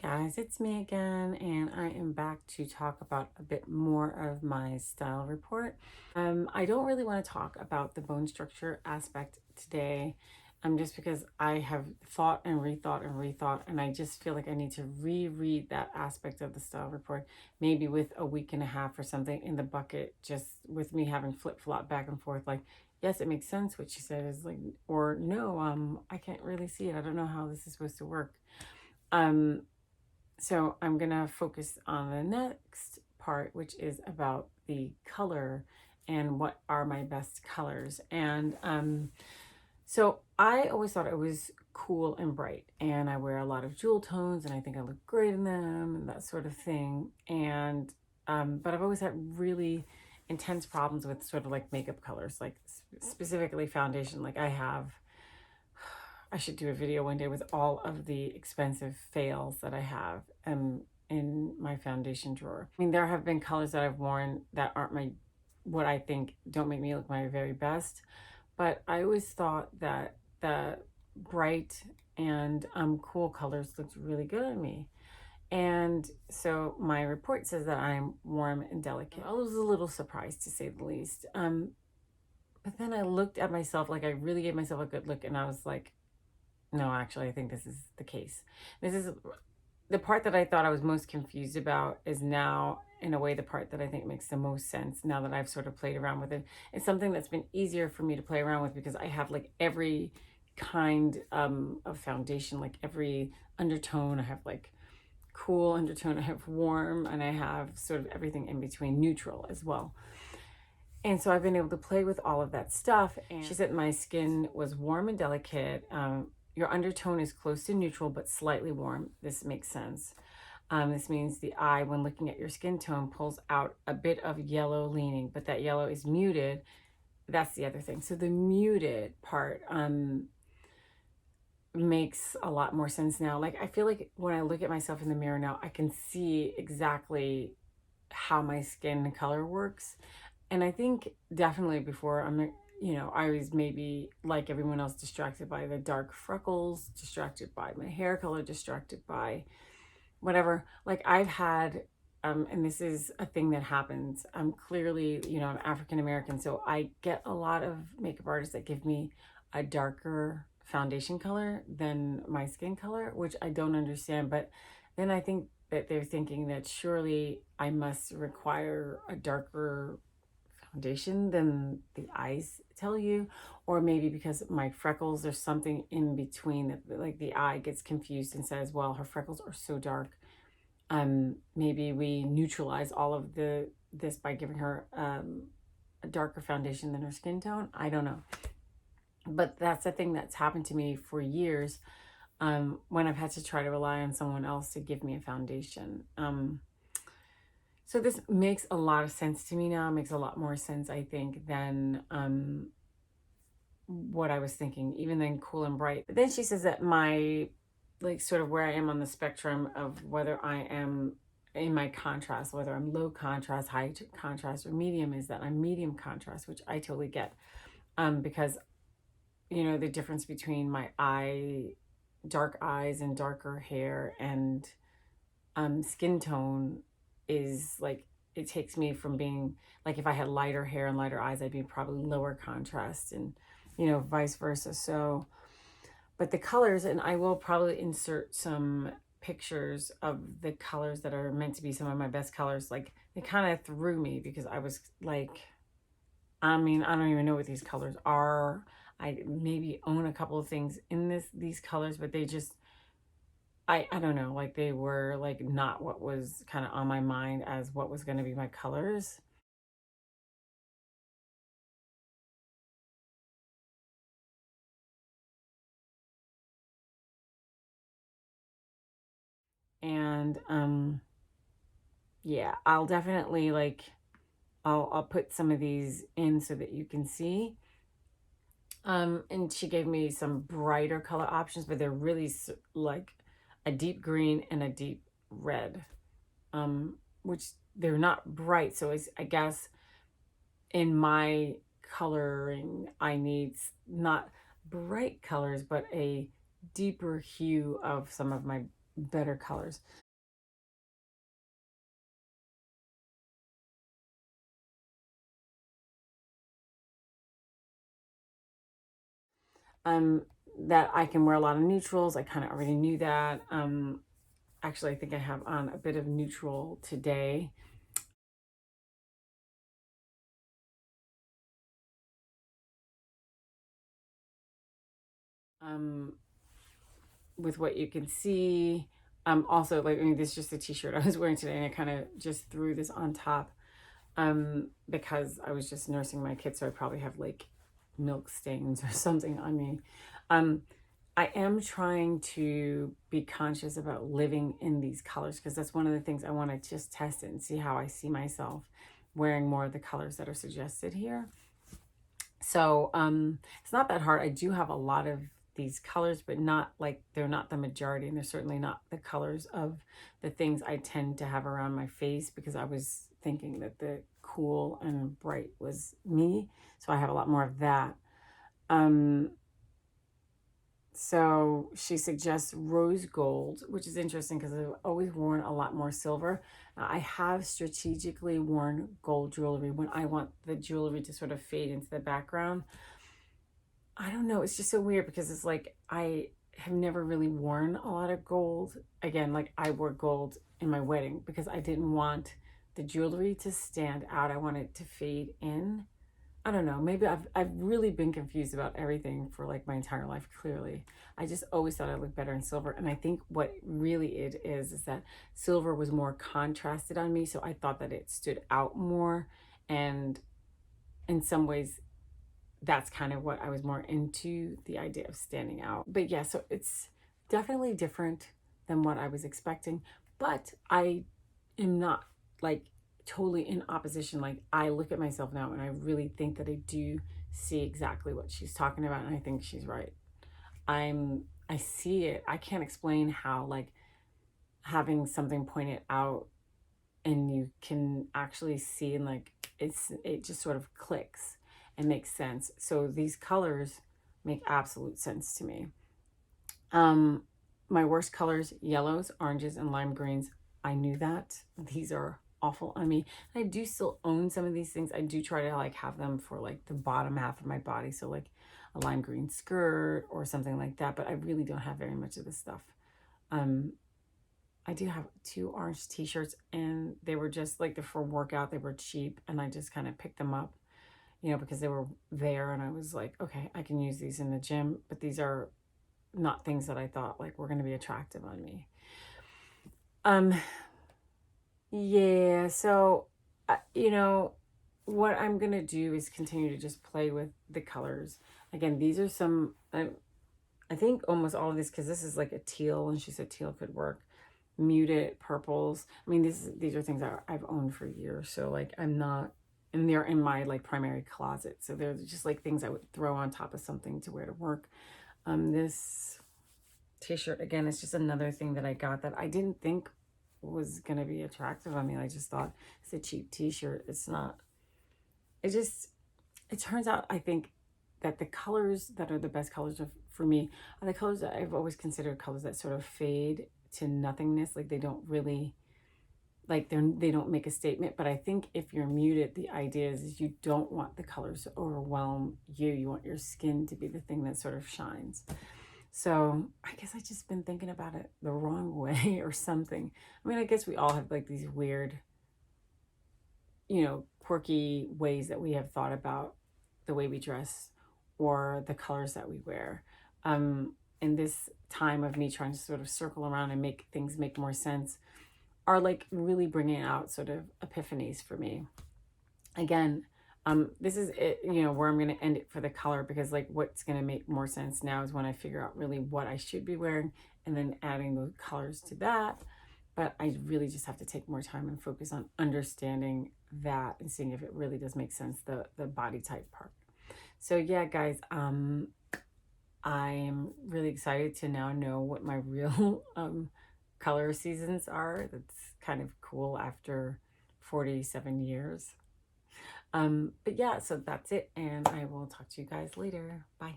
Guys, it's me again, and I am back to talk about a bit more of my style report. I don't really want to talk about the bone structure aspect today, just because I have thought and rethought and rethought, and I just feel like I need to reread that aspect of the style report, maybe with a week and a half or something in the bucket, just with me having flip flop back and forth. Like, yes, it makes sense what she said is like, or no, I can't really see it. I don't know how this is supposed to work. Um, so I'm gonna focus on the next part, which is about the color and what are my best colors. And so I always thought it was cool and bright, and I wear a lot of jewel tones, and I think I look great in them and that sort of thing. And but I've always had really intense problems with sort of like makeup colors, like specifically foundation. Like I should do a video one day with all of the expensive fails that I have in my foundation drawer. I mean, there have been colors that I've worn that aren't what I think don't make me look my very best, but I always thought that the bright and cool colors looked really good on me. And so my report says that I'm warm and delicate. I was a little surprised, to say the least. But then I looked at myself, like I really gave myself a good look, and I was like, no, actually, I think this is the case. This is the part that I thought I was most confused about is now, in a way, the part that I think makes the most sense now that I've sort of played around with it. It's something that's been easier for me to play around with because I have like every kind of foundation, like every undertone. I have like cool undertone, I have warm, and I have sort of everything in between, neutral as well. And so I've been able to play with all of that stuff. And she said my skin was warm and delicate. Your undertone is close to neutral, but slightly warm. This makes sense. This means the eye, when looking at your skin tone, pulls out a bit of yellow leaning, but that yellow is muted. That's the other thing. So the muted part makes a lot more sense now. Like, I feel like when I look at myself in the mirror now, I can see exactly how my skin color works. And I think definitely before I was maybe like everyone else distracted by the dark freckles, distracted by my hair color, distracted by whatever. Like I've had, and this is a thing that happens. I'm clearly, I'm African American, so I get a lot of makeup artists that give me a darker foundation color than my skin color, which I don't understand. But then I think that they're thinking that surely I must require a darker foundation than the eyes tell you, or maybe because my freckles or something in between that, like the eye gets confused and says, well, her freckles are so dark, maybe we neutralize all of this by giving her a darker foundation than her skin tone. I don't know, but that's a thing that's happened to me for years, when I've had to try to rely on someone else to give me a foundation. So this makes a lot of sense to me now. It makes a lot more sense, I think, than what I was thinking, even then cool and bright. But then she says that my, like sort of where I am on the spectrum of whether I am in my contrast, whether I'm low contrast, high contrast, or medium, is that I'm medium contrast, which I totally get. Because, the difference between my dark eyes and darker hair and skin tone is like, it takes me from being like, if I had lighter hair and lighter eyes, I'd be probably lower contrast, and vice versa. So, but the colors, and I will probably insert some pictures of the colors that are meant to be some of my best colors. Like, they kind of threw me because I was like, I mean, I don't even know what these colors are. I maybe own a couple of things in these colors, but they just, I don't know, like they were like not what was kind of on my mind as what was going to be my colors. And yeah, I'll definitely like, I'll put some of these in so that you can see. And she gave me some brighter color options, but they're really like a deep green and a deep red, which they're not bright. So I guess in my coloring, I need not bright colors, but a deeper hue of some of my better colors. Um, that I can wear a lot of neutrals. I kind of already knew that. Actually, I think I have on a bit of neutral today. Um, with what you can see. Also, like, I mean, this is just a t-shirt I was wearing today, and I kind of just threw this on top because I was just nursing my kid, so I probably have like milk stains or something on me. Um, I am trying to be conscious about living in these colors because that's one of the things I want to just test it and see how I see myself wearing more of the colors that are suggested here. So it's not that hard. I do have a lot of these colors, but not like they're not the majority, and they're certainly not the colors of the things I tend to have around my face because I was thinking that the cool and bright was me. So I have a lot more of that. Um, so she suggests rose gold, which is interesting because I've always worn a lot more silver. I have strategically worn gold jewelry when I want the jewelry to sort of fade into the background. I don't know. It's just so weird because it's like I have never really worn a lot of gold. Again, like I wore gold in my wedding because I didn't want the jewelry to stand out. I wanted it to fade in. I don't know. Maybe I've really been confused about everything for like my entire life, clearly. I just always thought I looked better in silver. And I think what really it is that silver was more contrasted on me. So I thought that it stood out more. And in some ways, that's kind of what I was more into, the idea of standing out. But yeah, so it's definitely different than what I was expecting. But I am not like totally in opposition. Like I look at myself now and I really think that I do see exactly what she's talking about, and I think she's right. I see it. I can't explain how like having something pointed out and you can actually see, and like it just sort of clicks and makes sense. So these colors make absolute sense to me. um my worst colors: yellows, oranges, and lime greens. I knew that these are awful on me. I do still own some of these things. I do try to like have them for like the bottom half of my body, so like a lime green skirt or something like that, but I really don't have very much of this stuff. um I do have two orange t-shirts, and they were just like, they're for workout. They were cheap and I just kind of picked them up, because they were there, and I was like, okay, I can use these in the gym, but these are not things that I thought like were going to be attractive on me. Um yeah, so what I'm going to do is continue to just play with the colors. Again, these are some I think almost all of this, because this is like a teal, and she said teal could work. Muted purples. I mean, these are things that I've owned for years. So like I'm not, and they're in my like primary closet. So they're just like things I would throw on top of something to wear to work. This t-shirt, again, is just another thing that I got that I didn't think was gonna be attractive on me. I just thought it's a cheap t-shirt. It's not. It turns out, I think, that the colors that are the best colors for me are the colors that I've always considered colors that sort of fade to nothingness. Like they don't really, like they don't make a statement. But I think if you're muted, the idea is you don't want the colors to overwhelm you. You want your skin to be the thing that sort of shines. So I guess I just been thinking about it the wrong way or something. I mean, I guess we all have like these weird, quirky ways that we have thought about the way we dress or the colors that we wear. In this time of me trying to sort of circle around and make things make more sense, are like really bringing out sort of epiphanies for me. Again, this is it, where I'm going to end it for the color, because like what's going to make more sense now is when I figure out really what I should be wearing and then adding the colors to that. But I really just have to take more time and focus on understanding that and seeing if it really does make sense, the body type part. So yeah, guys, I'm really excited to now know what my real color seasons are. That's kind of cool after 47 years. But yeah, so that's it, and I will talk to you guys later. Bye.